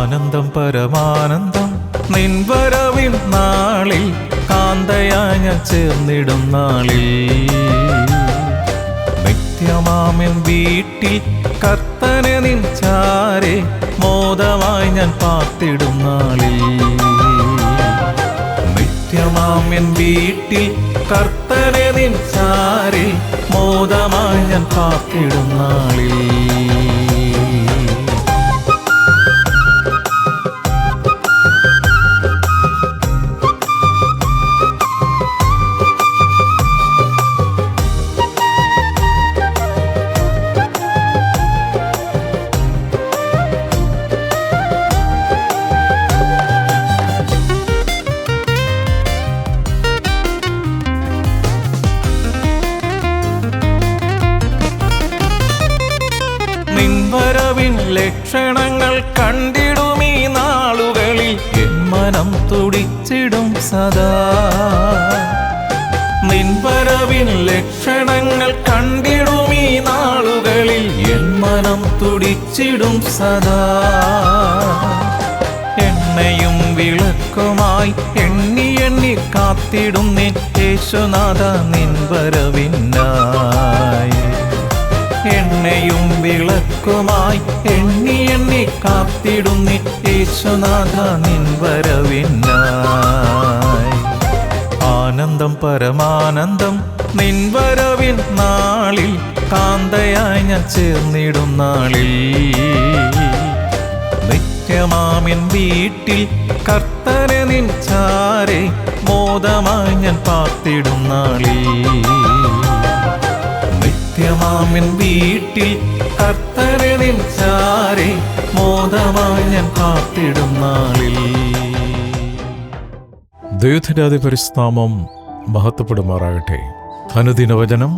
ആനന്ദം പരമാനന്ദം നിൻവരവിൻ നാളിൽ, കാന്തയായി ഞാൻ ചേർന്നിടും നാളിൽ. നിത്യമാമെൻ വീട്ടിൽ കർത്തനെ നിൻ ചാരെ, മോദമായി ഞാൻ പാർത്തിടും നാളിൽ. നിത്യമാമെൻ വീട്ടിൽ കർത്തനെ നിൻ ചാരെ, മോദമായി ഞാൻ പാർത്തിടും നാളിൽ. നിൻവരവിൻ ലക്ഷണങ്ങൾ കണ്ടിടുമീ നാളുകളിൽ, എൻ മനം തുടിച്ചിടും സദാ. നിൻവരവിൻ ലക്ഷണങ്ങൾ കണ്ടിടുമീ നാളുകളിൽ, എൻ മനം തുടിച്ചിടും സദാ. എണ്ണയും വിളക്കുമായി എണ്ണി എണ്ണി കാത്തിടും നിൻ യേശുനാഥ നിൻവരവിനായി. എണ്ണയും വിളക്കുമായി എണ്ണി എണ്ണി കാത്തിടും നിൻ യേശുനാഥ നിൻവരവിനായി. ആനന്ദം പരമാനന്ദം നിൻവരവിൻ നാളിൽ, കാന്തയായി ഞാൻ ചേർന്നിടും നാളിൽ. നിത്യമാമിൻ വീട്ടിൽ കർത്തനെ നിൻ ചാരെ, മോദമായി ഞാൻ പാർത്തിടും നാളിൽ. നിത്യമാമിൻ വീട്ടിൽ കർത്തനെ നിൻ ചാരെ, മോദമായി ഞാൻ പാർത്തിടും നാളിൽ. ദൈവത്തിന്റെ പരിശുദ്ധനാമം മഹത്വപ്പെടുമാറാകട്ടെ. അനുദിനവചനം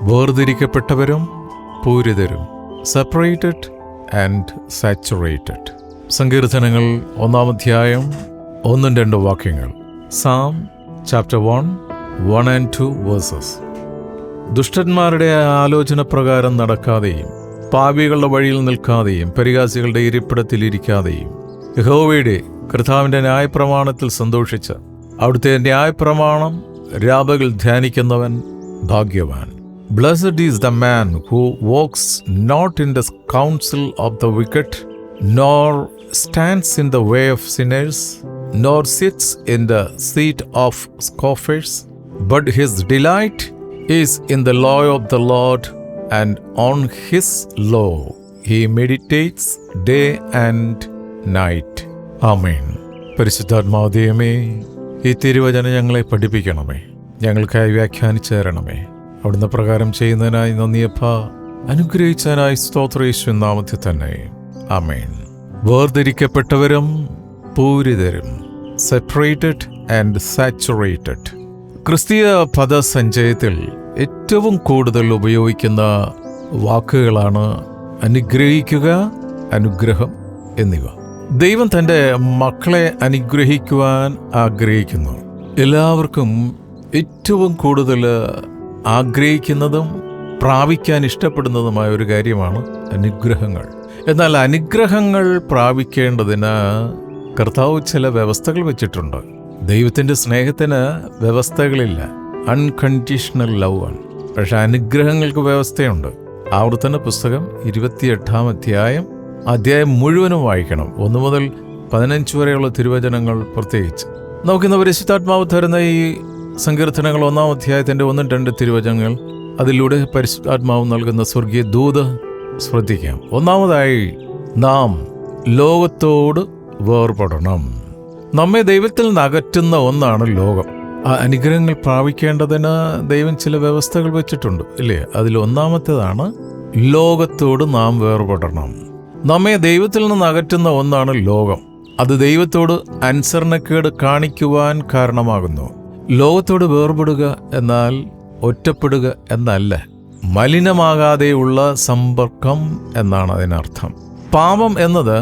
വേർതിരിക്കപ്പെട്ടവരും പൂരിതരും, സെപ്പറേറ്റഡ് ആൻഡ് സാച്ചുറേറ്റഡ്. സങ്കീർത്തനങ്ങൾ 1-ാം അധ്യായം 1-2 വാക്യങ്ങൾ. Sam chapter 1 and 2 verses. ദുഷ്ടന്മാരുടെ ആലോചന പ്രകാരം നടക്കാതെയും പാപികളുടെ വഴിയിൽ നിൽക്കാതെയും പരിഹാസികളുടെ ഇരിപ്പിടത്തിലിരിക്കാതെയും യഹോവയുടെ കർത്താവിൻ്റെ ന്യായപ്രമാണത്തിൽ സന്തോഷിച്ച് അവിടുത്തെ ന്യായപ്രമാണം രാപകൽ ധ്യാനിക്കുന്നവൻ ഭാഗ്യവാൻ. Blessed is the man who walks not in the counsel of the wicked, nor stands in the way of sinners, nor sits in the seat of scoffers, but his delight is in the law of the Lord, and on his law he meditates day and night. Amen. പരിശുദ്ധാത്മാവേ, ദൈവമേ, ഈ തിരുവചനം ഞങ്ങളെ പഠിപ്പിക്കണമേ, ഞങ്ങൾക്കായി വ്യാഖ്യാനിച്ചു തരണമേ. അവിടുന്ന് പ്രകാരം ചെയ്യുന്നതിനായി നന്ദിയപ്പ, അനുഗ്രഹിച്ചതിനായി സ്തോത്രം യേശുവിൻ നാമത്തിൽ തന്നെ. ആമേൻ. വേർതിരിക്കപ്പെട്ടവരും പൂരിതരും, സെപ്പറേറ്റഡ് ആൻഡ് സാച്ചുറേറ്റഡ്. ക്രിസ്തീയ പദസഞ്ചയത്തിൽ ഏറ്റവും കൂടുതൽ ഉപയോഗിക്കുന്ന വാക്കുകളാണ് അനുഗ്രഹിക്കുക, അനുഗ്രഹം എന്നിവ. ദൈവം തൻ്റെ മക്കളെ അനുഗ്രഹിക്കുവാൻ ആഗ്രഹിക്കുന്നു. എല്ലാവർക്കും ഏറ്റവും കൂടുതൽ ആഗ്രഹിക്കുന്നതും പ്രാപിക്കാൻ ഇഷ്ടപ്പെടുന്നതുമായ ഒരു കാര്യമാണ് അനുഗ്രഹങ്ങൾ. എന്നാൽ അനുഗ്രഹങ്ങൾ പ്രാപിക്കേണ്ടതിന് കർത്താവ് ചില വ്യവസ്ഥകൾ വെച്ചിട്ടുണ്ട്. ദൈവത്തിൻ്റെ സ്നേഹത്തിന് വ്യവസ്ഥകളില്ല, അൺകണ്ടീഷണൽ ലവ് ആണ്. പക്ഷെ അനുഗ്രഹങ്ങൾക്ക് വ്യവസ്ഥയുണ്ട്. ആവർത്തന പുസ്തകം 28-ാം അധ്യായം മുഴുവനും വായിക്കണം. 1 മുതൽ 15 വരെയുള്ള തിരുവചനങ്ങൾ പ്രത്യേകിച്ച്. നമുക്കിന്ന് പരിശുദ്ധാത്മാവ് തരുന്ന ഈ സങ്കീർത്തനങ്ങൾ 1-ാം അധ്യായത്തിൻ്റെ 1-2 തിരുവചനങ്ങൾ, അതിലൂടെ പരിശുദ്ധാത്മാവ് നൽകുന്ന സ്വർഗീയ ദൂത് ശ്രദ്ധിക്കാം. ഒന്നാമതായി, നാം ലോകത്തോട് വേർപെടണം. നമ്മെ ദൈവത്തിൽ നിന്ന് അകറ്റുന്ന ഒന്നാണ് ലോകം. ആ അനുഗ്രഹങ്ങൾ പ്രാപിക്കേണ്ടതിന് ദൈവം ചില വ്യവസ്ഥകൾ വെച്ചിട്ടുണ്ട്, ഇല്ലേ? അതിൽ ഒന്നാമത്തേതാണ് ലോകത്തോട് നാം വേർപെടണം. നമ്മെ ദൈവത്തിൽ നിന്ന് അകറ്റുന്ന ഒന്നാണ് ലോകം. അത് ദൈവത്തോട് അനുസരണക്കേട് കാണിക്കുവാൻ കാരണമാകുന്നു. ലോകത്തോട് വേർപെടുക എന്നാൽ ഒറ്റപ്പെടുക എന്നല്ല, മലിനമാകാതെയുള്ള സമ്പർക്കം എന്നാണ് അതിനർത്ഥം. പാപം എന്നത്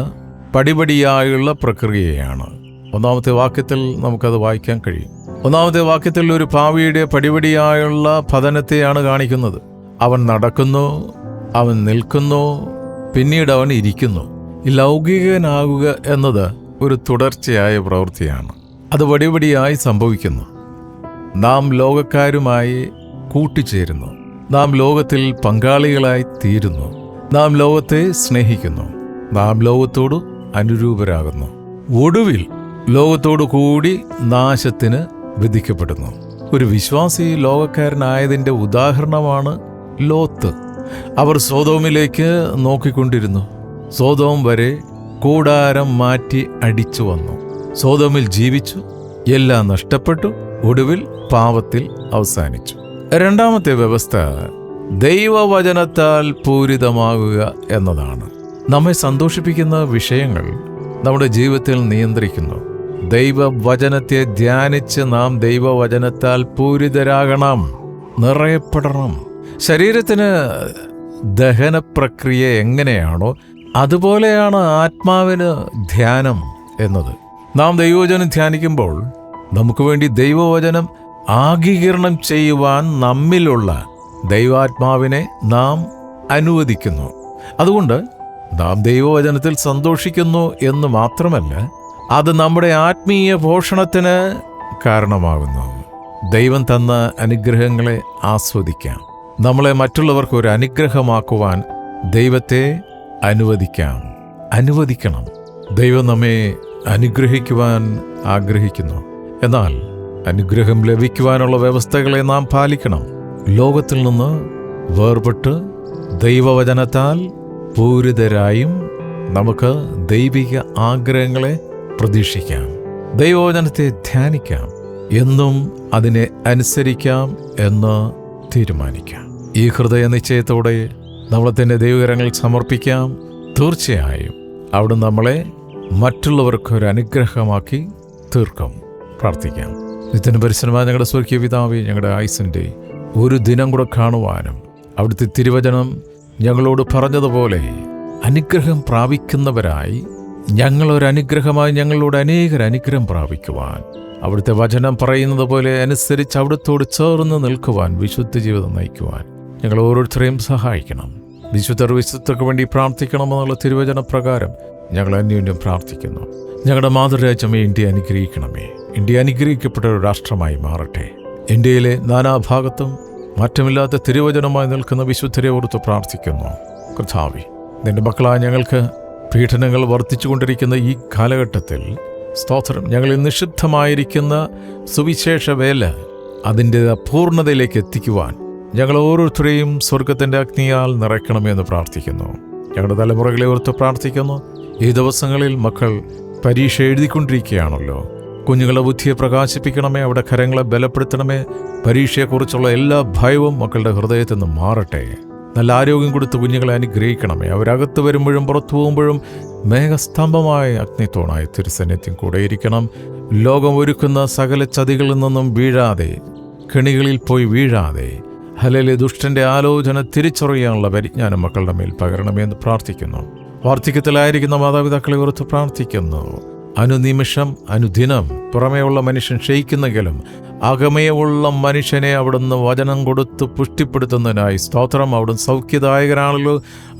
പടിപടിയായുള്ള പ്രക്രിയയാണ്. 1-ാമത്തെ വാക്യത്തിൽ നമുക്കത് വായിക്കാൻ കഴിയും. 1-ാമത്തെ വാക്യത്തിൽ ഒരു പാപിയുടെ പടിപടിയായുള്ള പതനത്തെയാണ് കാണിക്കുന്നത്. അവൻ നടക്കുന്നു, അവൻ നിൽക്കുന്നു, പിന്നീട് അവൻ ഇരിക്കുന്നു. ലൗകികനാകുക എന്നത് ഒരു തുടർച്ചയായ പ്രവൃത്തിയാണ്. അത് വടിവടിയായി സംഭവിക്കുന്നു. നാം ലോകക്കാരുമായി കൂട്ടിച്ചേരുന്നു. നാം ലോകത്തിൽ പങ്കാളികളായി തീരുന്നു. നാം ലോകത്തെ സ്നേഹിക്കുന്നു. നാം ലോകത്തോട് അനുരൂപരാകുന്നു. ഒടുവിൽ ലോകത്തോടു കൂടി നാശത്തിന് വിധിക്കപ്പെടുന്നു. ഒരു വിശ്വാസി ലോകക്കാരനായതിൻ്റെ ഉദാഹരണമാണ് ലോത്ത്. അവർ സോദോമിലേക്ക് നോക്കിക്കൊണ്ടിരുന്നു. സോദോം വരെ കൂടാരം മാറ്റി അടിച്ചു വന്നു. സോദോമിൽ ജീവിച്ചു. എല്ലാം നഷ്ടപ്പെട്ടു. ഒടുവിൽ പാപത്തിൽ അവസാനിച്ചു. രണ്ടാമത്തെ വ്യവസ്ഥ ദൈവവചനത്താൽ പൂരിതമാകുക എന്നതാണ്. നമ്മെ സന്തോഷിപ്പിക്കുന്ന വിഷയങ്ങൾ നമ്മുടെ ജീവിതത്തിൽ നിയന്ത്രിക്കുന്നു. ദൈവവചനത്തെ ധ്യാനിച്ച് നാം ദൈവവചനത്താൽ പൂരിതരാകണം, നിറയപ്പെടണം. ശരീരത്തിന് ദഹന പ്രക്രിയ എങ്ങനെയാണോ അതുപോലെയാണ് ആത്മാവിന് ധ്യാനം എന്നത്. നാം ദൈവവചനം ധ്യാനിക്കുമ്പോൾ നമുക്ക് വേണ്ടി ദൈവവചനം ആഗീകരണം ചെയ്യുവാൻ നമ്മിലുള്ള ദൈവാത്മാവിനെ നാം അനുവദിക്കുന്നു. അതുകൊണ്ട് നാം ദൈവവചനത്തിൽ സന്തോഷിക്കുന്നു എന്ന് മാത്രമല്ല, അത് നമ്മുടെ ആത്മീയ പോഷണത്തിന് കാരണമാകുന്നു. ദൈവം തന്ന അനുഗ്രഹങ്ങളെ ആസ്വദിക്കാം. നമ്മളെ മറ്റുള്ളവർക്ക് ഒരു അനുഗ്രഹമാക്കുവാൻ ദൈവത്തെ അനുവദിക്കണം. ദൈവം നമ്മെ അനുഗ്രഹിക്കുവാൻ ആഗ്രഹിക്കുന്നു. എന്നാൽ അനുഗ്രഹം ലഭിക്കുവാനുള്ള വ്യവസ്ഥകളെ നാം പാലിക്കണം. ലോകത്തിൽ നിന്ന് വേർപെട്ട് ദൈവവചനത്താൽ പൂരിതരായും നമുക്ക് ദൈവിക ആഗ്രഹങ്ങളെ പ്രതീക്ഷിക്കാം. ദൈവവചനത്തെ ധ്യാനിക്കാം. എന്നും അതിനെ അനുസരിക്കാം എന്ന് തീരുമാനിക്കാം. ഈ ഹൃദയ നിശ്ചയത്തോടെ നമ്മളെ തന്നെ ദൈവകരങ്ങളിൽ സമർപ്പിക്കാം. തീർച്ചയായും അവിടെ നമ്മളെ മറ്റുള്ളവർക്കൊരു അനുഗ്രഹമാക്കി തീർക്കും. പ്രാർത്ഥിക്കാം. നിത്യന് പരിസരമായ ഞങ്ങളുടെ സ്വർഗീയ പിതാവേ, ഞങ്ങളുടെ ആയുസ്സിൻ്റെ ഒരു ദിനം കൂടെ കാണുവാനും അവിടുത്തെ തിരുവചനം ഞങ്ങളോട് പറഞ്ഞതുപോലെ അനുഗ്രഹം പ്രാപിക്കുന്നവരായി ഞങ്ങളൊരനുഗ്രഹമായി ഞങ്ങളോട് അനേകർ അനുഗ്രഹം പ്രാപിക്കുവാൻ, അവിടുത്തെ വചനം പറയുന്നത് പോലെ അനുസരിച്ച് അവിടുത്തോട് ചേർന്ന് നിൽക്കുവാൻ, വിശുദ്ധ ജീവിതം നയിക്കുവാൻ ഞങ്ങൾ ഓരോരുത്തരെയും സഹായിക്കണം. വിശുദ്ധർക്ക് വേണ്ടി പ്രാർത്ഥിക്കണമെന്നുള്ള തിരുവചന പ്രകാരം ഞങ്ങൾ അന്യോന്യം പ്രാർത്ഥിക്കുന്നു. ഞങ്ങളുടെ മാതൃരാജ്യമേ ഇന്ത്യ അനുഗ്രഹിക്കണമേ. ഇന്ത്യ അനുഗ്രഹിക്കപ്പെട്ട ഒരു രാഷ്ട്രമായി മാറട്ടെ. ഇന്ത്യയിലെ നാനാഭാഗത്തും മാറ്റമില്ലാത്ത തിരുവചനമായി നിൽക്കുന്ന വിശുദ്ധരെ ഓർത്ത് പ്രാർത്ഥിക്കുന്നു. കർത്താവേ, നിന്റെ മക്കളായ ഞങ്ങൾക്ക് പീഡനങ്ങൾ വർദ്ധിച്ചുകൊണ്ടിരിക്കുന്ന ഈ കാലഘട്ടത്തിൽ സ്തോത്രം, ഞങ്ങളിൽ നിഷിദ്ധമായിരിക്കുന്ന സുവിശേഷ വേല അതിൻ്റെ പൂർണ്ണതയിലേക്ക് എത്തിക്കുവാൻ ഞങ്ങൾ ഓരോരുത്തരെയും സ്വർഗത്തിൻ്റെ അഗ്നിയാൽ നിറയ്ക്കണമെന്ന് പ്രാർത്ഥിക്കുന്നു. ഞങ്ങളുടെ തലമുറകളെ ഓർത്ത് പ്രാർത്ഥിക്കുന്നു. ഈ ദിവസങ്ങളിൽ മക്കൾ പരീക്ഷ എഴുതിക്കൊണ്ടിരിക്കുകയാണല്ലോ. കുഞ്ഞുങ്ങളുടെ ബുദ്ധിയെ പ്രകാശിപ്പിക്കണമേ, അവിടെ കരങ്ങളെ ബലപ്പെടുത്തണമേ. പരീക്ഷയെക്കുറിച്ചുള്ള എല്ലാ ഭയവും മക്കളുടെ ഹൃദയത്തിൽ നിന്ന് മാറട്ടെ. നല്ല ആരോഗ്യം കൊടുത്ത് കുഞ്ഞുങ്ങളെ അനുഗ്രഹിക്കണമേ. അവരകത്ത് വരുമ്പോഴും പുറത്തു പോകുമ്പോഴും മേഘസ്തംഭമായ അഗ്നിത്തോണായി തിരുസന്നിധ്യം കൂടെയിരിക്കണം. ലോകം ഒരുക്കുന്ന സകല ചതികളിൽ നിന്നും വീഴാതെ, കെണികളിൽ പോയി വീഴാതെ, ഹല്ലേലൂയ, ദുഷ്ടന്റെ ആലോചന തിരിച്ചറിയാനുള്ള പരിജ്ഞാനം മക്കളുടെ മേൽ പകരണമെന്ന് പ്രാർത്ഥിക്കുന്നു. വാർദ്ധക്യത്തിലായിരിക്കുന്ന മാതാപിതാക്കളെ ഓർത്ത് പ്രാർത്ഥിക്കുന്നു. അനുനിമിഷം അനുദിനം പുറമേയുള്ള മനുഷ്യൻ ക്ഷയിക്കുന്നെങ്കിലും അകമേയുള്ള മനുഷ്യനെ അവിടുന്ന് വചനം കൊടുത്ത് പുഷ്ടിപ്പെടുത്തുന്നതിനായി സ്തോത്രം. അവിടുന്ന് സൗഖ്യദായകനാണല്ലോ.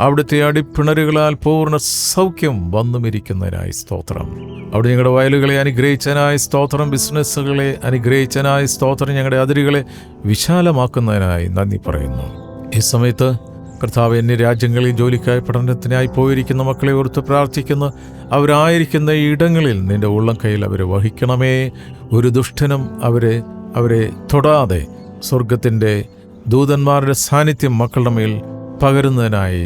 അവിടുത്തെ അടിപ്പിണരുകളാൽ പൂർണ്ണ സൗഖ്യം വന്നുമിരിക്കുന്നതിനായി സ്തോത്രം. അവിടെ ഞങ്ങളുടെ വയലുകളെ അനുഗ്രഹിച്ചതിനായി സ്തോത്രം. ബിസിനസ്സുകളെ അനുഗ്രഹിച്ചതിനായി സ്തോത്രം. ഞങ്ങളുടെ അതിരുകളെ വിശാലമാക്കുന്നതിനായി നന്ദി പറയുന്നു. ഈ സമയത്ത് കർത്താവ്, എന്നെ രാജ്യങ്ങളിൽ ജോലിക്കായി പഠനത്തിനായി പോയിരിക്കുന്ന മക്കളെ ഓർത്ത് പ്രാർത്ഥിക്കുന്നു. അവരായിരിക്കുന്ന ഇടങ്ങളിൽ നിന്റെ ഉള്ളം കയ്യിൽ അവരെ വഹിക്കണമേ. ഒരു ദുഷ്ടനും അവരെ തൊടാതെ സ്വർഗത്തിൻ്റെ ദൂതന്മാരുടെ സാന്നിധ്യം മക്കളുടെ മേൽ പകരുന്നതിനായി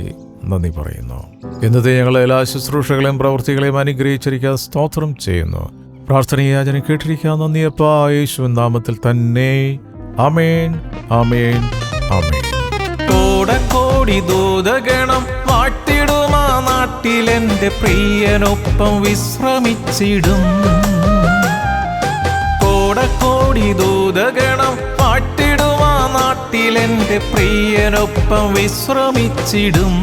നന്ദി പറയുന്നു. ഇന്നത്തെ ഞങ്ങളെ എല്ലാ ശുശ്രൂഷകളെയും പ്രവൃത്തികളെയും അനുഗ്രഹിച്ചിരിക്കാൻ സ്തോത്രം ചെയ്യുന്നു. പ്രാർത്ഥനയാചന കേട്ടിരിക്കാൻ നന്ദിയപ്പാ, യേശുവിൻ നാമത്തിൽ തന്നെ. ആമേൻ, ആമേൻ, ആമേൻ. കോടി ദൂതഗണം വാട്ടിടുമാ നാട്ടിലെന്റെ പ്രിയനൊപ്പം വിശ്രമിച്ചിടും. കോടി ദൂതഗണം വാട്ടിടുമാ നാട്ടിലെന്റെ പ്രിയനൊപ്പം വിശ്രമിച്ചിടും.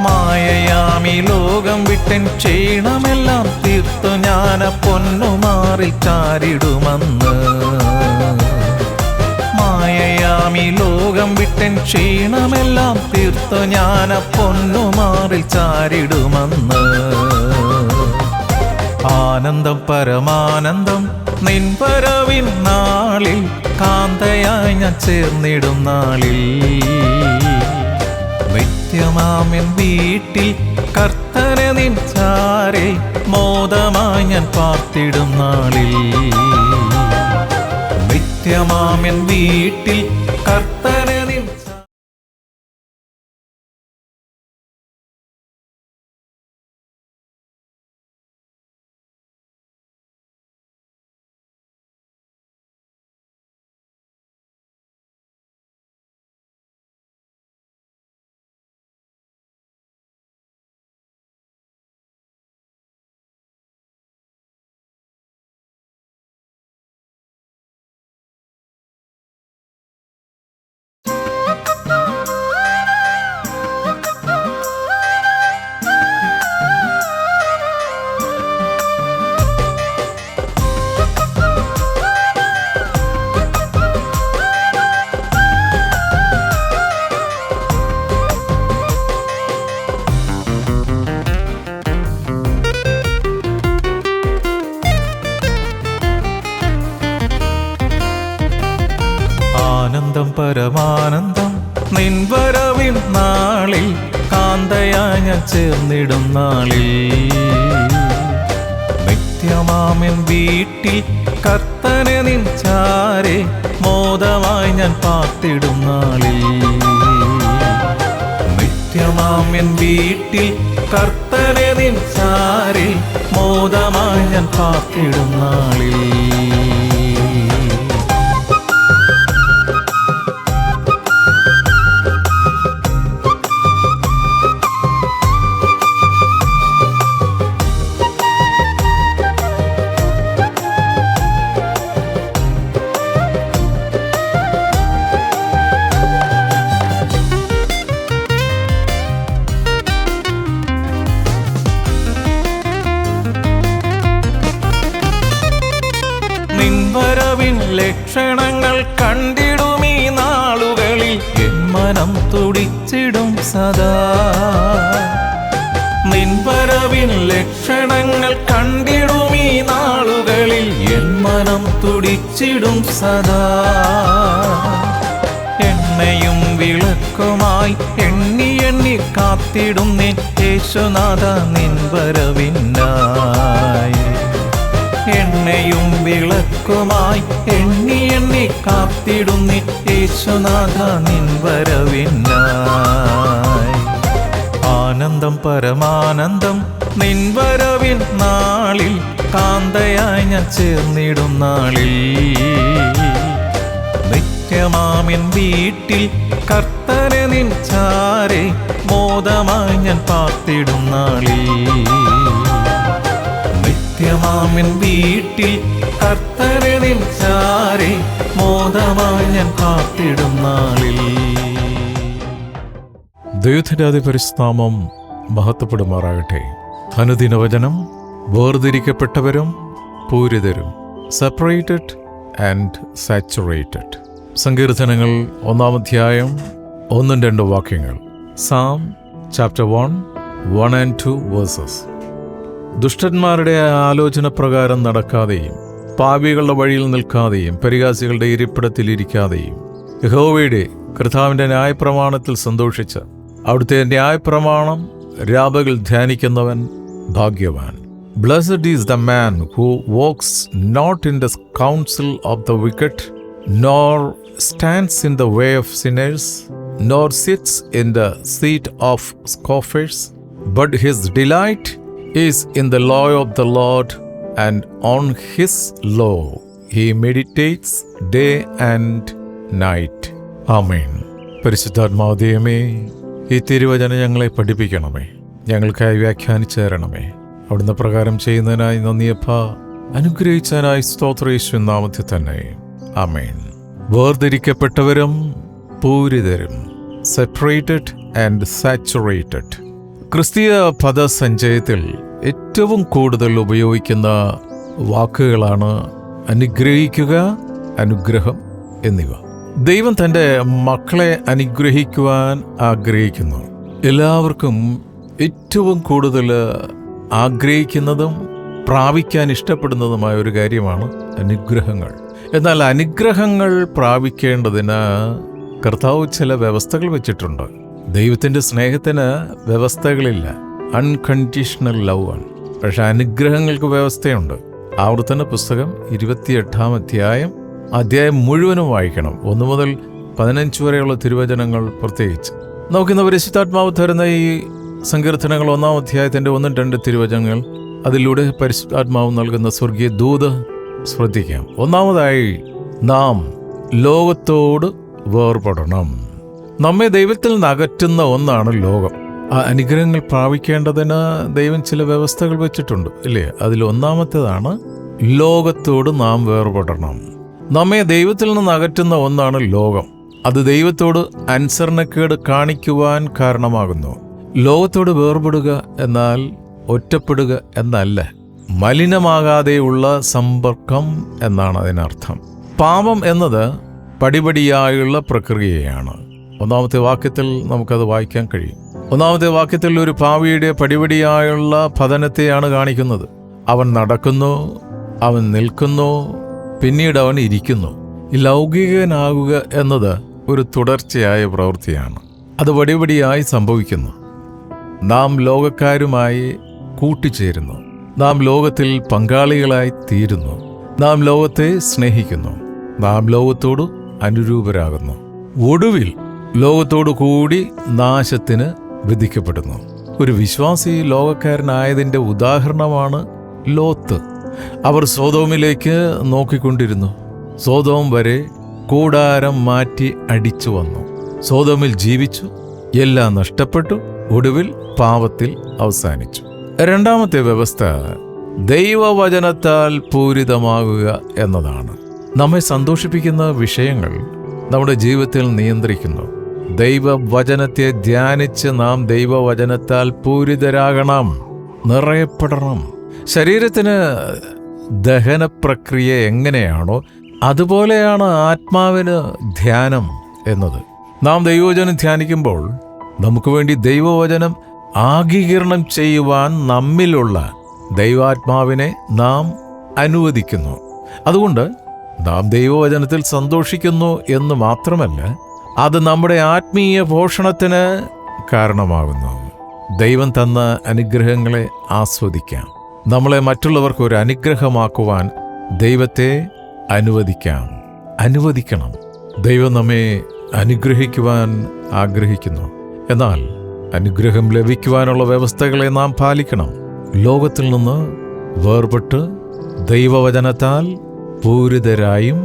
മായയാമി ലോകം വിട്ടൻ ക്ഷീണമെല്ലാം തീർത്തു ഞാൻ പൊന്നുമാറിൽ ചാരിടുമെന്ന്. മായയാമി ലോകം ലോകം വിട്ടൻ ക്ഷീണമെല്ലാം തീർത്തു ഞാൻ പൊന്നുമാറിൽ ചാരിടുമെന്ന്. ആനന്ദം പരമാനന്ദം നിൻ വരവിൻ നാളിൽ, കാന്തയായി ഞാൻ ചേർന്നിടും നാളിൽ. നിത്യമാമെൻ വീട്ടിൽ കർത്തനെ നിൻ ചാരെ, മോദമായി ഞാൻ പാർത്തിടും നാളിൽ. നിത്യമാമെൻ വീട്ടിൽ കർത്തനെ നിൻ ആനന്ദം പരമാനന്ദം നിൻ വരവിൻ നാളിൽ, കാന്തയായി ഞാൻ ചേർന്നിടും നാളിൽ. നിത്യമാമെൻ വീട്ടിൽ കർത്തനെ നിൻ ചാരെ, മോദമായി ഞാൻ പാർത്തിടും നാളിൽ. നിത്യമാമെൻ വീട്ടിൽ കർത്തനെ നിൻ ചാരെ, മോദമായി ഞാൻ പാർത്തിടും നാളിൽ. നിൻവരവിൻ ലക്ഷണങ്ങൾ കണ്ടിടുമീ നാളുകളിൽ, എൻ മനം തുടിച്ചിടും സദാ. നിൻവരവിൻ ലക്ഷണങ്ങൾ കണ്ടിടുമീ നാളുകളിൽ, എൻ മനം തുടിച്ചിടും സദാ. എണ്ണയും വിളക്കുമായി എണ്ണി എണ്ണി കാത്തിടും നിൻ യേശുനാഥ നിൻ വരവിനായി. എണ്ണയും വിളക്കുമായി എണ്ണി എണ്ണി കാത്തിടും നിൻ യേശുനാഥ നിൻ വരവിനായി. ആനന്ദം പരമാനന്ദം നിൻ വരവിൻ നാളിൽ, കാന്തയായി ഞാൻ ചേർന്നിടും നാളിൽ. നിത്യമാമെൻ വീട്ടിൽ കർത്തനെ നിൻ ചാരെ, മോദമായി ഞാൻ പാർത്തിടും നാളിൽ. നിത്യമാമെൻ വീട്ടിൽ കർത്തനെ നിൻ ചാരെ, മോദമായി ഞാൻ പാർത്തിടും നാളിൽ. ദൈവത്തിന്റെ അതിപരിശുദ്ധനാമം മഹത്വപ്പെടുമാറാകട്ടെ. അനുദിനവചനം വേർതിരിക്കപ്പെട്ടവരും പൂരിതരും, സെപ്പറേറ്റഡ് ആൻഡ് സാച്ചുറേറ്റഡ്. സങ്കീർത്തനങ്ങൾ 1-ാം അധ്യായം 1-2 വാക്യങ്ങൾ. Sam chapter 1 and 2 verses. ദുഷ്ടന്മാരുടെ ആലോചന പ്രകാരം നടക്കാതെയും, പാപികളുടെ വഴിയിൽ നിൽക്കാതെയും, പരിഹാസികളുടെ ഇരിപ്പിടത്തിലിരിക്കാതെയും, യഹോവയുടെ കർത്താവിന്റെ ന്യായപ്രമാണത്തിൽ സന്തോഷിച്ച് അവിടുത്തെ ന്യായപ്രമാണം രാപകൽ ധ്യാനിക്കുന്നവൻ ഭാഗ്യവാൻ. Blessed is the man who walks not in the counsel of the wicked, nor stands in the way of sinners, nor sits in the seat of scoffers, but his delight is in the law of the Lord, and on his law he meditates day and night. Amen. പരിശുദ്ധാത്മാവ് ദൈവമേ, ഈ തിരുവചനം ഞങ്ങളെ പഠിപ്പിക്കണമേ, ഞങ്ങൾക്കായി വ്യാഖ്യാനിച്ചു തരണമേ. അവിടുന്ന് പ്രകാരം ചെയ്യുന്നതിനായി നന്ദിയപ്പ, അനുഗ്രഹിച്ചതിനായി സ്തോത്രയേശുവിൻ നാമത്തിൽ തന്നെ. ആമേൻ. വേർതിരിക്കപ്പെട്ടവരും പൂരിതരും, സെപ്പറേറ്റഡ് ആൻഡ് സാച്ചുറേറ്റഡ്. ക്രിസ്തീയ പദസഞ്ചയത്തിൽ ഏറ്റവും കൂടുതൽ ഉപയോഗിക്കുന്ന വാക്കുകളാണ് അനുഗ്രഹിക്കുക, അനുഗ്രഹം എന്നിവ. ദൈവം തൻ്റെ മക്കളെ അനുഗ്രഹിക്കുവാൻ ആഗ്രഹിക്കുന്നു. എല്ലാവർക്കും ഏറ്റവും കൂടുതൽ ആഗ്രഹിക്കുന്നതും പ്രാപിക്കാൻ ഇഷ്ടപ്പെടുന്നതുമായ ഒരു കാര്യമാണ് അനുഗ്രഹങ്ങൾ. എന്നാൽ അനുഗ്രഹങ്ങൾ പ്രാപിക്കേണ്ടതിന് കർത്താവ് ചില വ്യവസ്ഥകൾ വെച്ചിട്ടുണ്ട്. ദൈവത്തിൻ്റെ സ്നേഹത്തിന് വ്യവസ്ഥകളില്ല, അൺകണ്ടീഷണൽ ലവ് ആണ്. പക്ഷെ അനുഗ്രഹങ്ങൾക്ക് വ്യവസ്ഥയുണ്ട്. ആവർത്തന പുസ്തകം 28 അധ്യായം മുഴുവനും വായിക്കണം. 1 മുതൽ 15 വരെയുള്ള തിരുവചനങ്ങൾ പ്രത്യേകിച്ച്. നമുക്കിന്ന് പരിശുദ്ധാത്മാവ് തരുന്ന ഈ സങ്കീർത്തനങ്ങൾ 1-ാം അധ്യായത്തിൻ്റെ 1-2 തിരുവചനങ്ങൾ, അതിലൂടെ പരിശുദ്ധാത്മാവ് നൽകുന്ന സ്വർഗീയ ദൂത് ശ്രദ്ധിക്കാം. ഒന്നാമതായി, നാം ലോകത്തോട് വേർപെടണം. നമ്മെ ദൈവത്തിൽ നിന്ന് അകറ്റുന്ന ഒന്നാണ് ലോകം. ആ അനുഗ്രഹങ്ങൾ പ്രാപിക്കേണ്ടതിന് ദൈവം ചില വ്യവസ്ഥകൾ വെച്ചിട്ടുണ്ട്, ഇല്ലേ? അതിൽ ഒന്നാമത്തേതാണ് ലോകത്തോട് നാം വേർപെടണം. നമ്മെ ദൈവത്തിൽ നിന്ന് അകറ്റുന്ന ഒന്നാണ് ലോകം. അത് ദൈവത്തോട് അനുസരണക്കേട് കാണിക്കുവാൻ കാരണമാകുന്നു. ലോകത്തോട് വേർപെടുക എന്നാൽ ഒറ്റപ്പെടുക എന്നല്ല, മലിനമാകാതെയുള്ള സമ്പർക്കം എന്നാണ് അതിനർത്ഥം. പാപം എന്നത് പടിപടിയായുള്ള പ്രക്രിയയാണ്. 1-ാമത്തെ വാക്യത്തിൽ നമുക്കത് വായിക്കാൻ കഴിയും. 1-ാമത്തെ വാക്യത്തിൽ ഒരു പാപിയുടെ പടിപടിയായുള്ള പതനത്തെയാണ് കാണിക്കുന്നത്. അവൻ നടക്കുന്നു, അവൻ നിൽക്കുന്നു, പിന്നീട് അവൻ ഇരിക്കുന്നു. ഈ ലൗകികനാകുക എന്നത് ഒരു തുടർച്ചയായ പ്രവൃത്തിയാണ്. അത് പടിപടിയായി സംഭവിക്കുന്നു. നാം ലോകക്കാരുമായി കൂട്ടിച്ചേരുന്നു. നാം ലോകത്തിൽ പങ്കാളികളായി തീരുന്നു. നാം ലോകത്തെ സ്നേഹിക്കുന്നു. നാം ലോകത്തോട് അനുരൂപരാകുന്നു. ഒടുവിൽ ലോകത്തോടു കൂടി നാശത്തിന് വിധിക്കപ്പെടുന്നു. ഒരു വിശ്വാസി ലോകക്കാരനായതിൻ്റെ ഉദാഹരണമാണ് ലോത്ത്. അവർ സോദോമിലേക്ക് നോക്കിക്കൊണ്ടിരുന്നു. സോദോം വരെ കൂടാരം മാറ്റി അടിച്ചു വന്നു. സോദോമിൽ ജീവിച്ചു, എല്ലാം നഷ്ടപ്പെട്ടു, ഒടുവിൽ പാപത്തിൽ അവസാനിച്ചു. രണ്ടാമത്തെ വ്യവസ്ഥ ദൈവവചനത്താൽ പൂരിതമാകുക എന്നതാണ്. നമ്മെ സന്തോഷിപ്പിക്കുന്ന വിഷയങ്ങൾ നമ്മുടെ ജീവിതത്തിൽ നിയന്ത്രിക്കുന്നു. ദൈവവചനത്തെ ധ്യാനിച്ച് നാം ദൈവവചനത്താൽ പൂരിതരാകണം, നിറയപ്പെടണം. ശരീരത്തിന് ദഹന പ്രക്രിയ എങ്ങനെയാണോ അതുപോലെയാണ് ആത്മാവിന് ധ്യാനം എന്നത്. നാം ദൈവവചനം ധ്യാനിക്കുമ്പോൾ നമുക്ക് വേണ്ടി ദൈവവചനം ആഗീകരണം ചെയ്യുവാൻ നമ്മിലുള്ള ദൈവാത്മാവിനെ നാം അനുവദിക്കുന്നു. അതുകൊണ്ട് നാം ദൈവവചനത്തിൽ സന്തോഷിക്കുന്നു എന്ന് മാത്രമല്ല, അത് നമ്മുടെ ആത്മീയ പോഷണത്തിന് കാരണമാകുന്നു. ദൈവം തന്ന അനുഗ്രഹങ്ങളെ ആസ്വദിക്കാം. നമ്മളെ മറ്റുള്ളവർക്ക് ഒരു അനുഗ്രഹമാക്കുവാൻ ദൈവത്തെ അനുവദിക്കണം. ദൈവം നമ്മെ അനുഗ്രഹിക്കുവാൻ ആഗ്രഹിക്കുന്നു. എന്നാൽ അനുഗ്രഹം ലഭിക്കുവാനുള്ള വ്യവസ്ഥകളെ നാം പാലിക്കണം. ലോകത്തിൽ നിന്ന് വേർപെട്ട് ദൈവവചനത്താൽ പൂരിതരായും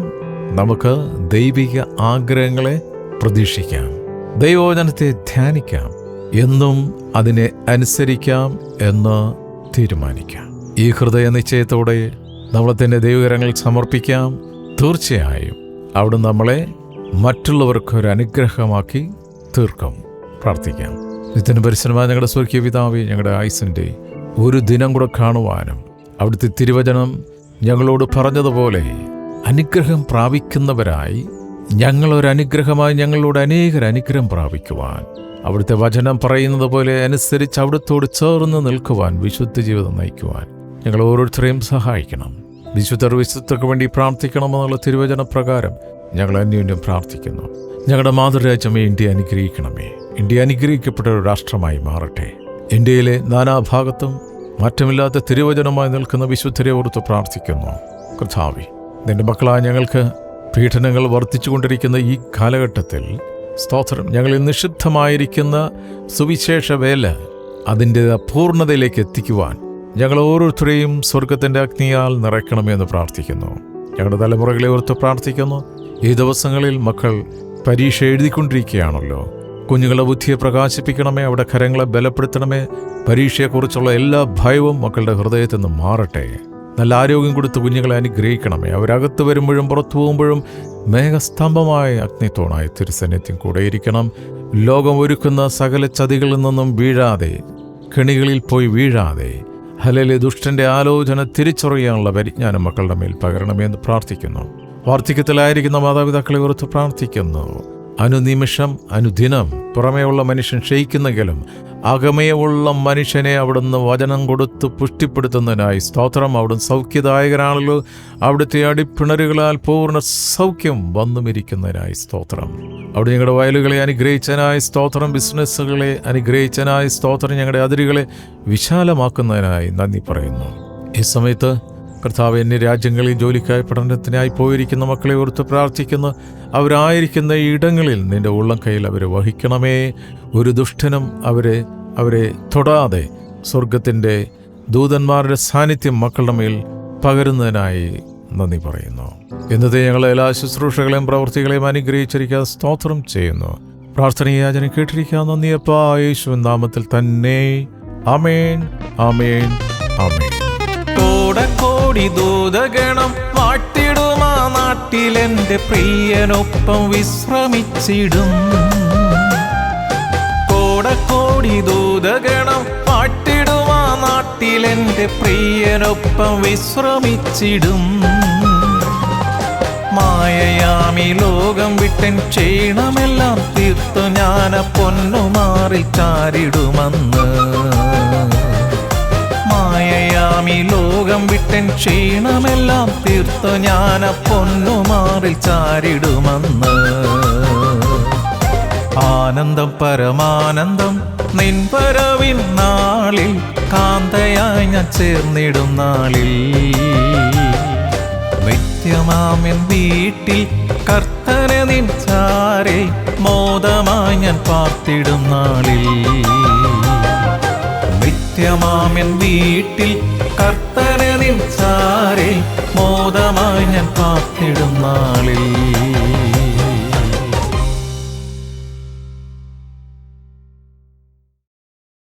നമുക്ക് ദൈവിക ആഗ്രഹങ്ങളെ പ്രതീക്ഷിക്കാം. ദൈവവചനത്തെ ധ്യാനിക്കാം, എന്നും അതിനെ അനുസരിക്കാം എന്ന് തീരുമാനിക്കാം. ഈ ഹൃദയ നിശ്ചയത്തോടെ നമ്മളെ തന്നെ ദൈവകരങ്ങളിൽ സമർപ്പിക്കാം. തീർച്ചയായും അവിടെ നമ്മളെ മറ്റുള്ളവർക്കൊരു അനുഗ്രഹമാക്കി തീർക്കും. പ്രാർത്ഥിക്കാം. നിത്യന് പരിസരമായ ഞങ്ങളുടെ സ്വർഗീയ പിതാവേ, ഞങ്ങളുടെ ആയുസ്സിൻ്റെ ഒരു ദിനം കൂടെ കാണുവാനും അവിടുത്തെ തിരുവചനം ഞങ്ങളോട് പറഞ്ഞതുപോലെ അനുഗ്രഹം പ്രാപിക്കുന്നവരായി ഞങ്ങളൊരനുഗ്രഹമായി ഞങ്ങളോട് അനേകർ അനുഗ്രഹം പ്രാപിക്കുവാൻ, അവിടുത്തെ വചനം പറയുന്നത് പോലെ അനുസരിച്ച് അവിടുത്തോട് ചേർന്ന് നിൽക്കുവാൻ, വിശുദ്ധ ജീവിതം നയിക്കുവാൻ ഞങ്ങൾ ഓരോരുത്തരെയും സഹായിക്കണം. വിശുദ്ധർക്ക് വേണ്ടി പ്രാർത്ഥിക്കണമെന്നുള്ള തിരുവചന പ്രകാരം ഞങ്ങൾ അന്യോന്യം പ്രാർത്ഥിക്കുന്നു. ഞങ്ങളുടെ മാതൃരാജ്യമേ, ഇന്ത്യ അനുഗ്രഹിക്കണമേ. ഇന്ത്യ അനുഗ്രഹിക്കപ്പെട്ട ഒരു രാഷ്ട്രമായി മാറട്ടെ. ഇന്ത്യയിലെ നാനാഭാഗത്തും മാറ്റമില്ലാത്ത തിരുവചനമായി നിൽക്കുന്ന വിശുദ്ധരെ ഓർത്ത് പ്രാർത്ഥിക്കുന്നു. കർത്താവേ, നിന്റെ മക്കളായ ഞങ്ങൾക്ക് പീഡനങ്ങൾ വർദ്ധിച്ചുകൊണ്ടിരിക്കുന്ന ഈ കാലഘട്ടത്തിൽ സ്തോത്രം, ഞങ്ങളിൽ നിഷിദ്ധമായിരിക്കുന്ന സുവിശേഷ വേല അതിൻ്റെ പൂർണ്ണതയിലേക്ക് എത്തിക്കുവാൻ ഞങ്ങൾ ഓരോരുത്തരെയും സ്വർഗത്തിൻ്റെ അഗ്നിയാൽ നിറയ്ക്കണമെന്ന് പ്രാർത്ഥിക്കുന്നു. ഞങ്ങളുടെ തലമുറകളെ ഓർത്ത് പ്രാർത്ഥിക്കുന്നു. ഈ ദിവസങ്ങളിൽ മക്കൾ പരീക്ഷ എഴുതിക്കൊണ്ടിരിക്കുകയാണല്ലോ. കുഞ്ഞുങ്ങളുടെ ബുദ്ധിയെ പ്രകാശിപ്പിക്കണമേ, അവിടെ കരങ്ങളെ ബലപ്പെടുത്തണമേ. പരീക്ഷയെക്കുറിച്ചുള്ള എല്ലാ ഭയവും മക്കളുടെ ഹൃദയത്തിൽ നിന്ന് മാറട്ടെ. നല്ല ആരോഗ്യം കൊടുത്ത് കുഞ്ഞുങ്ങളെ അനുഗ്രഹിക്കണമേ. അവരകത്ത് വരുമ്പോഴും പുറത്തു പോകുമ്പോഴും മേഘസ്തംഭമായ അഗ്നിത്തോണായി തിരുസന്നിധ്യം കൂടെയിരിക്കണം. ലോകം ഒരുക്കുന്ന സകല ചതികളിൽ നിന്നും വീഴാതെ, കെണികളിൽ പോയി വീഴാതെ, ഹല്ലേലൂയ, ദുഷ്ടന്റെ ആലോചന തിരിച്ചറിയാനുള്ള പരിജ്ഞാനം മക്കളുടെ മേൽ പകരണമേ എന്ന് പ്രാർത്ഥിക്കുന്നു. വാർദ്ധക്യത്തിലായിരിക്കുന്ന മാതാപിതാക്കളെ ഓർത്ത് പ്രാർത്ഥിക്കുന്നു. അനുനിമിഷം അനുദിനം പുറമേയുള്ള മനുഷ്യൻ ക്ഷയിക്കുന്നെങ്കിലും അകമേയുള്ള മനുഷ്യനെ അവിടുന്ന് വചനം കൊടുത്ത് പുഷ്ടിപ്പെടുത്തുന്നതിനായി സ്തോത്രം. അവിടുന്ന് സൗഖ്യദായകനാണല്ലോ. അവിടുത്തെ അടിപ്പിണരുകളാൽ പൂർണ്ണ സൗഖ്യം വന്നുമിരിക്കുന്നതിനായി സ്തോത്രം. അവിടെ ഞങ്ങളുടെ വയലുകളെ അനുഗ്രഹിച്ചതിനായി സ്തോത്രം. ബിസിനസ്സുകളെ അനുഗ്രഹിച്ചതിനായി സ്തോത്രം. ഞങ്ങളുടെ അതിരുകളെ വിശാലമാക്കുന്നതിനായി നന്ദി പറയുന്നു. ഈ സമയത്ത് കർത്താവ്, എന്നീ രാജ്യങ്ങളിൽ ജോലിക്കായി പഠനത്തിനായി പോയിരിക്കുന്ന മക്കളെ ഓർത്ത് പ്രാർത്ഥിക്കുന്നു. അവരായിരിക്കുന്ന ഇടങ്ങളിൽ നിന്റെ ഉള്ളം കയ്യിൽ അവരെ വഹിക്കണമേ. ഒരു ദുഷ്ടനും അവരെ തൊടാതെ സ്വർഗത്തിൻ്റെ ദൂതന്മാരുടെ സാന്നിധ്യം മക്കളുടെ മേൽ പകരുന്നതിനായി നന്ദി പറയുന്നു. ഇന്നത്തെ ഞങ്ങളെ എല്ലാ ശുശ്രൂഷകളെയും പ്രവൃത്തികളെയും അനുഗ്രഹിച്ചിരിക്കാൻ സ്തോത്രം ചെയ്യുന്നു. പ്രാർത്ഥനയാചന കേട്ടിരിക്കാൻ നന്ദിയപ്പാ, യേശുവിൻ നാമത്തിൽ തന്നെ. ആമേൻ, ആമേൻ, ആമേൻ. കോടി ദൂതഗണം വാട്ടിടുമാ നാട്ടിലെന്റെ പ്രിയനൊപ്പം വിശ്രമിച്ചിടും. കോടി ദൂതഗണം വാട്ടിടുമാ നാട്ടിലെന്റെ പ്രിയനൊപ്പം വിശ്രമിച്ചിടും. മായയാമി ലോകം വിട്ടൻ ക്ഷീണമെല്ലാം തീർത്തു ഞാൻ പൊന്നുമാറി ചാരിടുമെന്ന്. മായയാമി ലോകം വിട്ടൻ ക്ഷീണമെല്ലാം തീർത്തു ഞാൻ പൊന്നുമാറിൽ ചാരിടുമെന്ന്. ആനന്ദം പരമാനന്ദം നിൻ വരവിൻ നാളിൽ, കാന്തയായി ഞാൻ ചേർന്നിടും നാളിൽ. നിത്യമാമെൻ വീട്ടിൽ കർത്തനെ നിൻ ചാരെ, മോദമായി ഞാൻ പാർത്തിടും നാളിൽ. നിത്യമാമെൻ വീട്ടിൽ കർത്തനെ നിൻ ചാരെ, മോദമായി ഞാൻ പാർത്തിടും നാളിൽ.